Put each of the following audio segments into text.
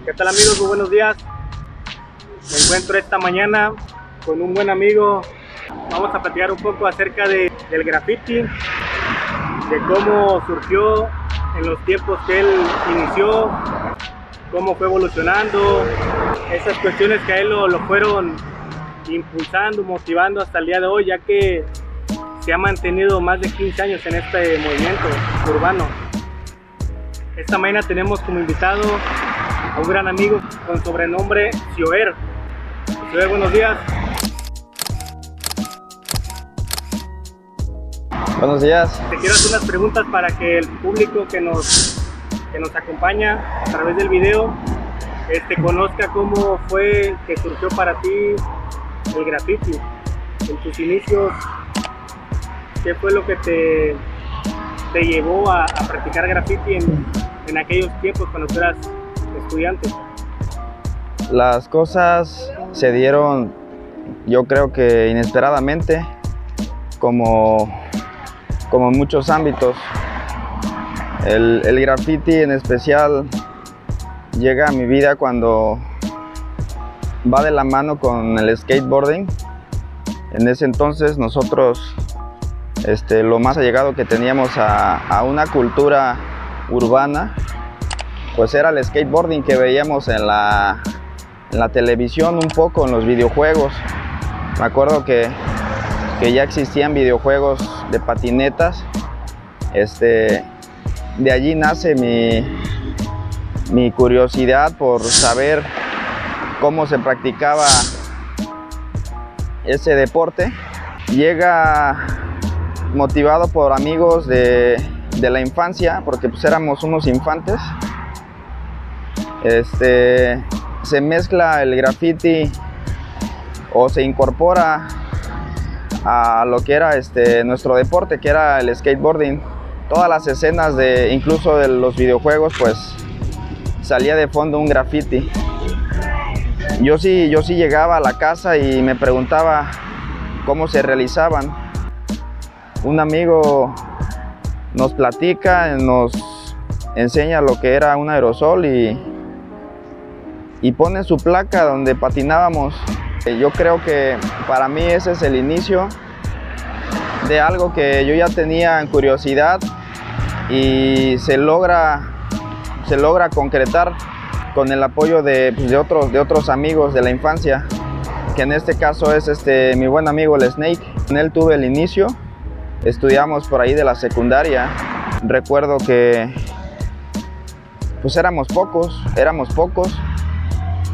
¿Qué tal amigos? Muy buenos días. Me encuentro esta mañana con un buen amigo. Vamos a platicar un poco acerca del graffiti, de cómo surgió en los tiempos que él inició, cómo fue evolucionando, esas cuestiones que a él lo fueron impulsando, motivando hasta el día de hoy, ya que se ha mantenido más de 15 años en este movimiento urbano. Esta mañana tenemos como invitado a un gran amigo con sobrenombre Sioer. Sioer, buenos días. Buenos días. Te quiero hacer unas preguntas para que el público que nos acompaña a través del video conozca cómo fue que surgió para ti el graffiti. En tus inicios, ¿qué fue lo que te llevó a practicar graffiti en aquellos tiempos cuando tú eras estudiante? Las cosas se dieron, yo creo que inesperadamente, como en muchos ámbitos. El graffiti en especial llega a mi vida cuando va de la mano con el skateboarding. En ese entonces nosotros lo más allegado que teníamos a una cultura urbana pues era el skateboarding que veíamos en la televisión, un poco en los videojuegos. Me acuerdo que ya existían videojuegos de patinetas. De allí nace mi curiosidad por saber cómo se practicaba ese deporte. Llega motivado por amigos de la infancia, porque pues éramos unos infantes. Se mezcla el graffiti o se incorpora a lo que era nuestro deporte, que era el skateboarding. Todas las escenas incluso de los videojuegos, pues salía de fondo un graffiti. Yo sí llegaba a la casa y me preguntaba cómo se realizaban. Un amigo nos platica, nos enseña lo que era un aerosol y pone su placa donde patinábamos. Yo creo que para mí ese es el inicio de algo que yo ya tenía en curiosidad y se logra concretar con el apoyo de otros amigos de la infancia, que en este caso es mi buen amigo el Snake. Con él tuve el inicio, estudiamos por ahí de la secundaria. Recuerdo que pues éramos pocos.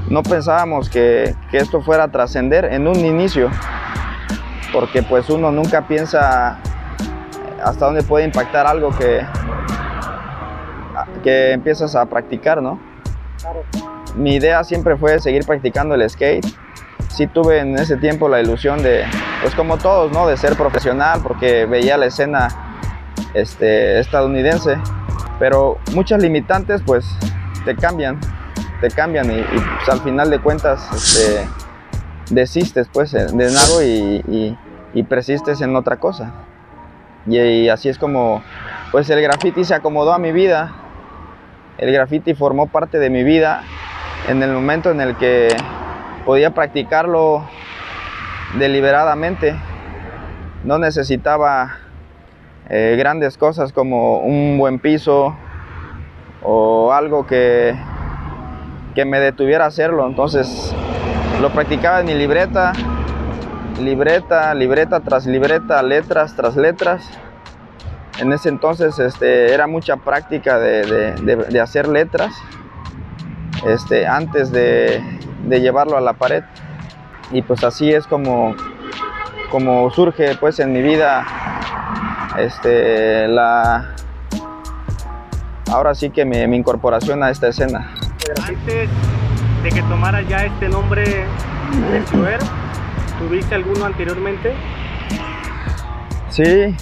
No pensábamos que esto fuera a trascender en un inicio, porque pues uno nunca piensa hasta dónde puede impactar algo que empiezas a practicar, ¿no? Claro. Mi idea siempre fue seguir practicando el skate. Sí tuve en ese tiempo la ilusión de, pues como todos, ¿no?, de ser profesional, porque veía la escena estadounidense, pero muchas limitantes pues te cambian y pues, al final de cuentas desistes pues de algo y persistes en otra cosa. Y así es como pues el graffiti se acomodó a mi vida. El graffiti formó parte de mi vida en el momento en el que podía practicarlo deliberadamente. No necesitaba grandes cosas como un buen piso o algo que me detuviera a hacerlo. Entonces lo practicaba en mi libreta tras libreta, letras tras letras. En ese entonces era mucha práctica de hacer letras antes de llevarlo a la pared. Y pues así es como surge pues en mi vida ahora sí que mi incorporación a esta escena. Antes de que tomara ya este nombre de Sioer, ¿tuviste alguno anteriormente? Sí,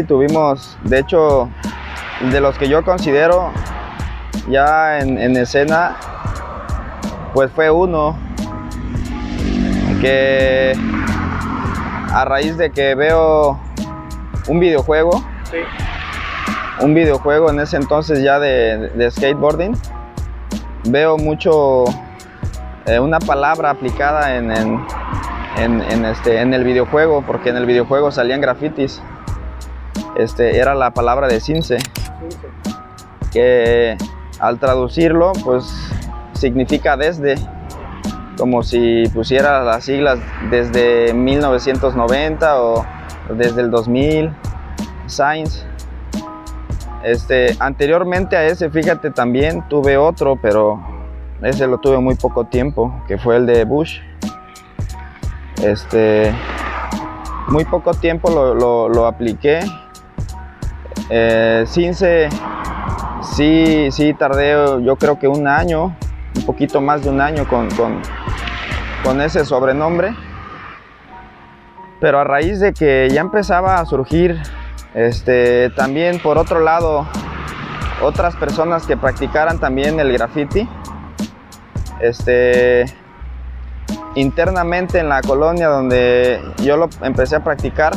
tuvimos. De hecho, de los que yo considero ya en escena, pues fue uno que a raíz de que veo un videojuego, sí, en ese entonces ya de skateboarding, veo mucho una palabra aplicada en el videojuego, porque en el videojuego salían grafitis. Era la palabra de Cince, que al traducirlo pues significa desde, como si pusiera las siglas desde 1990 o desde el 2000, Science. Anteriormente a ese, fíjate, también tuve otro, pero ese lo tuve muy poco tiempo, que fue el de Bush. Muy poco tiempo lo apliqué. Cince, sí tardé, yo creo que un año, un poquito más de un año con ese sobrenombre. Pero a raíz de que ya empezaba a surgir también por otro lado otras personas que practicaran también el graffiti, internamente en la colonia donde yo lo empecé a practicar,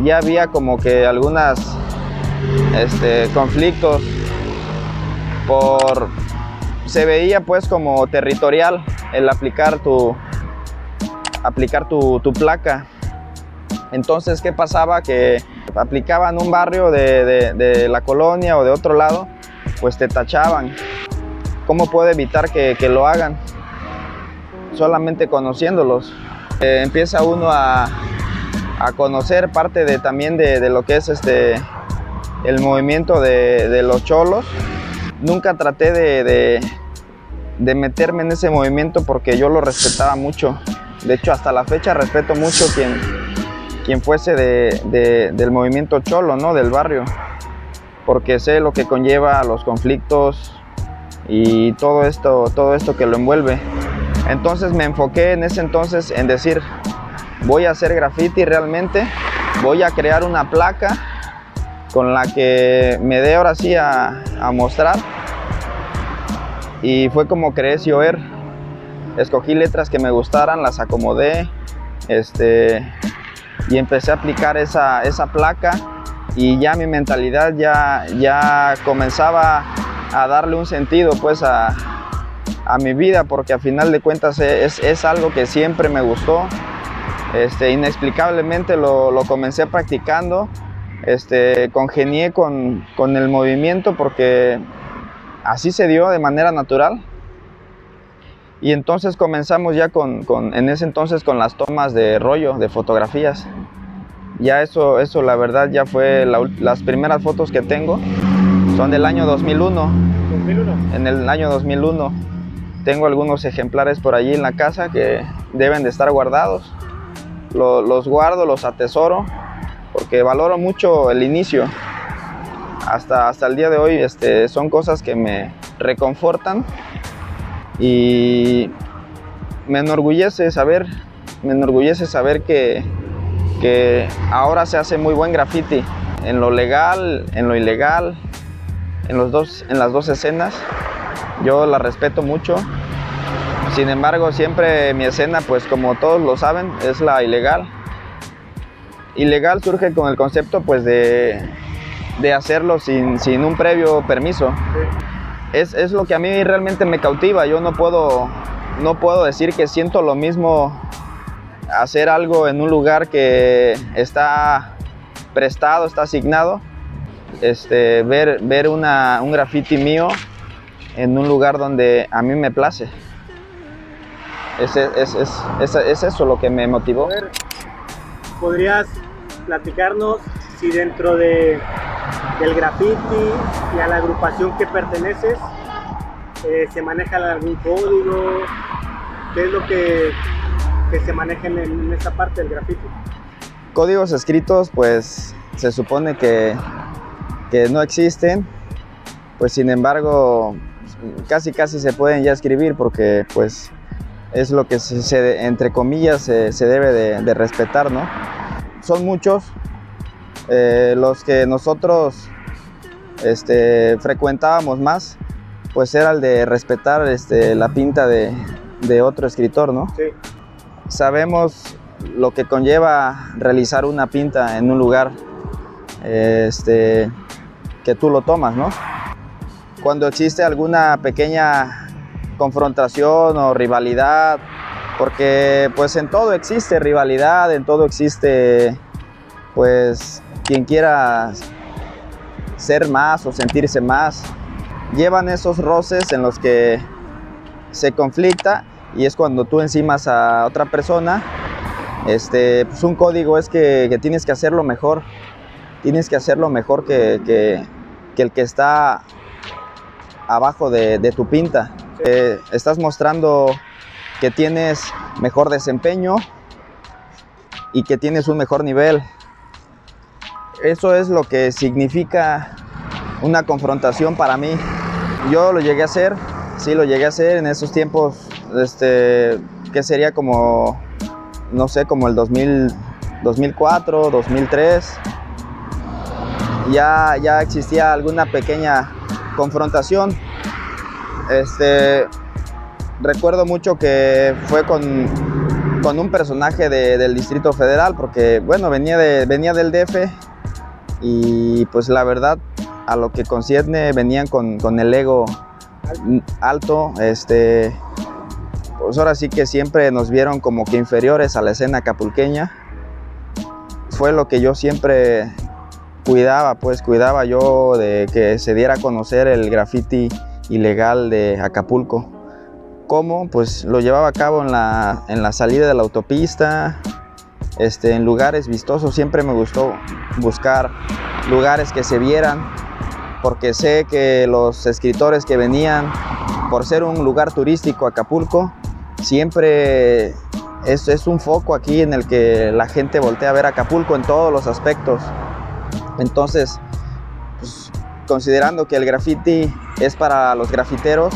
ya había como que algunas conflictos se veía pues como territorial el aplicar tu placa. Entonces, ¿qué pasaba? Que aplicaban un barrio de la colonia o de otro lado, pues te tachaban. ¿Cómo puedo evitar que lo hagan? Solamente conociéndolos. Empieza uno a conocer parte también de lo que es el movimiento de los cholos. Nunca traté de meterme en ese movimiento porque yo lo respetaba mucho. De hecho, hasta la fecha respeto mucho quien fuese del movimiento cholo, ¿no? Del barrio, porque sé lo que conlleva los conflictos y todo esto que lo envuelve. Entonces me enfoqué en ese entonces en decir, voy a hacer graffiti realmente, voy a crear una placa con la que me dé ahora sí a mostrar. Y fue como creé Cioer. Escogí letras que me gustaran, las acomodé, y empecé a aplicar esa placa, y ya mi mentalidad ya comenzaba a darle un sentido pues a mi vida, porque a final de cuentas es algo que siempre me gustó. Inexplicablemente lo comencé practicando, congenié con el movimiento porque así se dio de manera natural. Y entonces comenzamos ya en ese entonces con las tomas de rollo, de fotografías. Ya eso la verdad ya fue las primeras fotos que tengo, son del año 2001. En el año 2001 tengo algunos ejemplares por allí en la casa que deben de estar guardados. Los guardo, los atesoro, porque valoro mucho el inicio. Hasta el día de hoy son cosas que me reconfortan. Y me enorgullece saber que ahora se hace muy buen graffiti, en lo legal, en lo ilegal, en las dos escenas. Yo la respeto mucho. Sin embargo, siempre mi escena, pues como todos lo saben, es la ilegal. Ilegal surge con el concepto pues de hacerlo sin un previo permiso. Es lo que a mí realmente me cautiva. Yo no puedo decir que siento lo mismo hacer algo en un lugar que está prestado, está asignado, ver un graffiti mío en un lugar donde a mí me place. Es eso lo que me motivó. ¿Podrías platicarnos si dentro del graffiti y a la agrupación que perteneces se maneja algún código? ¿Qué es lo que se maneja en esta parte del graffiti? Códigos escritos, pues se supone que no existen, pues sin embargo casi se pueden ya escribir, porque pues es lo que entre comillas se debe de respetar, ¿no? Son muchos los que nosotros frecuentábamos más, pues era el de respetar la pinta de otro escritor, ¿no? Sí. Sabemos lo que conlleva realizar una pinta en un lugar que tú lo tomas, ¿no? cuando existe alguna pequeña confrontación o rivalidad, porque pues en todo existe rivalidad, en todo existe pues quien quiera ser más o sentirse más. Llevan esos roces en los que se conflicta y es cuando tú encimas a otra persona. Pues un código es que tienes que hacerlo mejor. Tienes que hacerlo mejor que el que está abajo de tu pinta. Estás mostrando que tienes mejor desempeño y que tienes un mejor nivel. Eso es lo que significa una confrontación para mí. Yo lo llegué a hacer, sí lo llegué a hacer en esos tiempos, que sería como, no sé, como el 2004, 2003. Ya existía alguna pequeña confrontación. Recuerdo mucho que fue con un personaje del Distrito Federal, porque bueno, venía del DF y pues la verdad, a lo que concierne, venían con el ego alto. Pues ahora sí que siempre nos vieron como que inferiores a la escena acapulqueña. Fue lo que yo siempre cuidaba yo de que se diera a conocer el graffiti ilegal de Acapulco. ¿Cómo? Pues lo llevaba a cabo en la salida de la autopista, en lugares vistosos. Siempre me gustó buscar lugares que se vieran, porque sé que los escritores que venían, por ser un lugar turístico, Acapulco, siempre es un foco aquí en el que la gente voltea a ver Acapulco en todos los aspectos. Entonces, pues, considerando que el graffiti es para los grafiteros,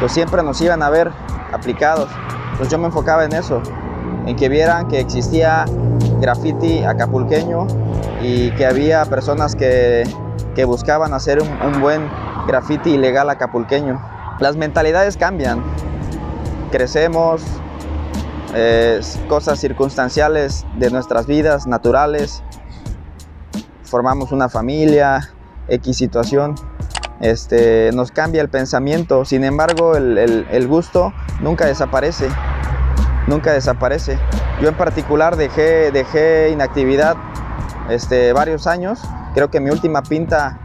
pues siempre nos iban a ver aplicados. Pues yo me enfocaba en eso, en que vieran que existía graffiti acapulqueño y que había personas que buscaban hacer un buen graffiti ilegal acapulqueño. Las mentalidades cambian, crecemos, cosas circunstanciales de nuestras vidas naturales, formamos una familia, X situación, nos cambia el pensamiento. Sin embargo, el gusto nunca desaparece, nunca desaparece. Yo en particular dejé inactividad varios años. Creo que mi última pinta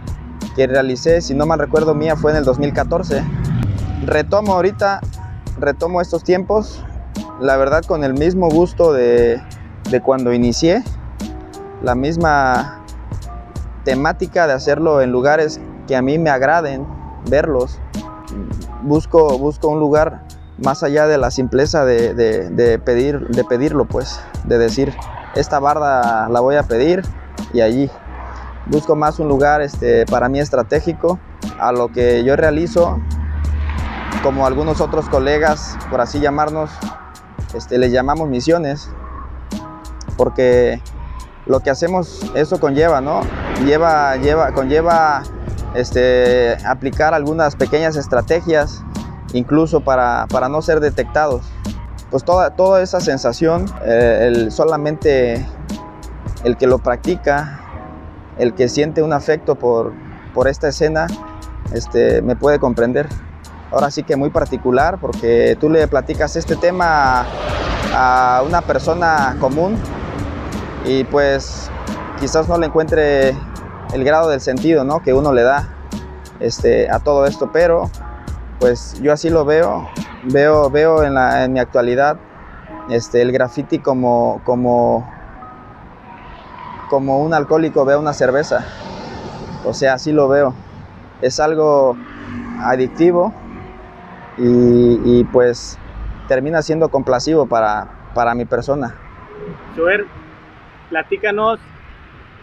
que realicé, si no mal recuerdo, mía fue en el 2014. Retomo estos tiempos, la verdad, con el mismo gusto de cuando inicié, la misma temática de hacerlo en lugares que a mí me agraden verlos. Busco un lugar más allá de la simpleza de pedirlo, pues, de decir, esta barda la voy a pedir y allí. Busco más un lugar para mí estratégico a lo que yo realizo, como algunos otros colegas, por así llamarnos, les llamamos misiones, porque lo que hacemos, eso conlleva, ¿no? Conlleva aplicar algunas pequeñas estrategias, incluso para no ser detectados. Pues toda esa sensación, solamente el que lo practica, el que siente un afecto por esta escena, me puede comprender. Ahora sí que muy particular, porque tú le platicas este tema a una persona común y pues quizás no le encuentre el grado del sentido, ¿no?, que uno le da a todo esto, pero pues yo así lo veo en mi actualidad, el graffiti como un alcohólico ve una cerveza. O sea, así lo veo. Es algo adictivo y pues termina siendo complacivo para mi persona. Joer, platícanos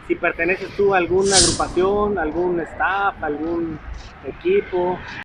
si perteneces tú a alguna agrupación, algún staff, algún equipo.